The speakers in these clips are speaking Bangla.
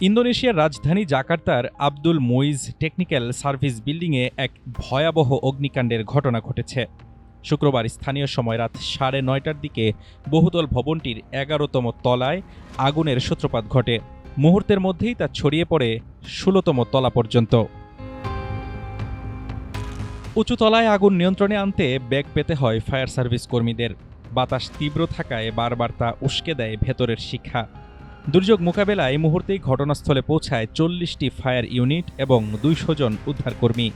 ইন্দোনেশিয়ার রাজধানী জাকার্তার আব্দুল মুইজ টেকনিক্যাল সার্ভিস বিল্ডিংয়ে এক ভয়াবহ অগ্নিকাণ্ডের ঘটনা ঘটেছে। শুক্রবার স্থানীয় সময় রাত 9:30টার দিকে বহুতল ভবনটির 11তম তলায় আগুনের সূত্রপাত ঘটে। মুহূর্তের মধ্যেই তা ছড়িয়ে পড়ে 16তম তলা পর্যন্ত। উঁচু তলায় আগুন নিয়ন্ত্রণে আনতে বেগ পেতে হয় ফায়ার সার্ভিস কর্মীদের। বাতাস তীব্র থাকায় বারবার তা উস্কে দেয় ভেতরের শিখা। দুর্যোগ মোকাবেলায় মুহূর্তেই ঘটনাস্থলে পৌঁছায় 40টি ফায়ার ইউনিট এবং 200 জন উদ্ধারকর্মী।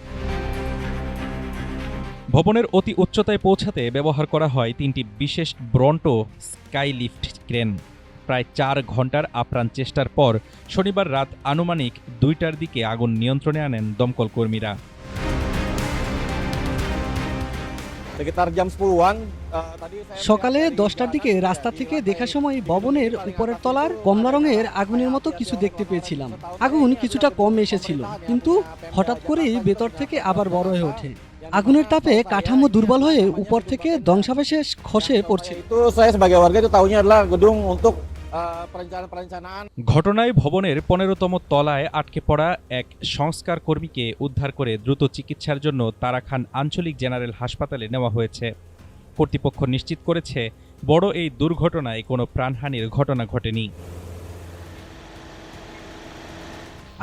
ভবনের অতি উচ্চতায় পৌঁছাতে ব্যবহার করা হয় 3টি বিশেষ ব্রন্টো স্কাইলিফট ক্রেন। প্রায় 4 ঘন্টার আপ্রাণ চেষ্টার পর শনিবার রাত আনুমানিক 2টার দিকে আগুন নিয়ন্ত্রণে আনেন দমকল কর্মীরা। সকালে 10টার দিকে রাস্তা থেকে দেখার সময় ভবনের উপরের তলার কমলা রঙের আগুনের মতো কিছু দেখতে পেয়েছিলাম। আগুন কিছুটা কম এসেছিল, কিন্তু হঠাৎ করেই ভেতর থেকে আবার বড় হয়ে ওঠে। আগুনের তাপে কাঠামো দুর্বল হয়ে উপর থেকে ধ্বংসাবশেষ খসে পড়ছে। ঘটনায় ভবনের 15তম তলায় আটকে পড়া এক সংস্কার কর্মীকে উদ্ধার করে দ্রুত চিকিৎসার জন্য তারাখান আঞ্চলিক জেনারেল হাসপাতালে নেওয়া হয়েছে। কর্তৃপক্ষ নিশ্চিত করেছে, বড় এই দুর্ঘটনায় কোনো প্রাণহানির ঘটনা ঘটেনি।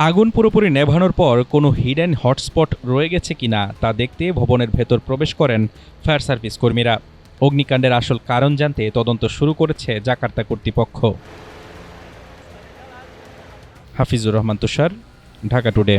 আগুন পুরোপুরি নেভানোর পর কোনো হিডেন হটস্পট রয়ে গেছে কিনা তা দেখতে ভবনের ভেতর প্রবেশ করেন ফায়ার সার্ভিস কর্মীরা। অগ্নিকাণ্ডের আসল কারণ জানতে তদন্ত শুরু করেছে জাকার্তা কর্তৃপক্ষ। হাফিজুর রহমান তুষার, ঢাকা টুডে।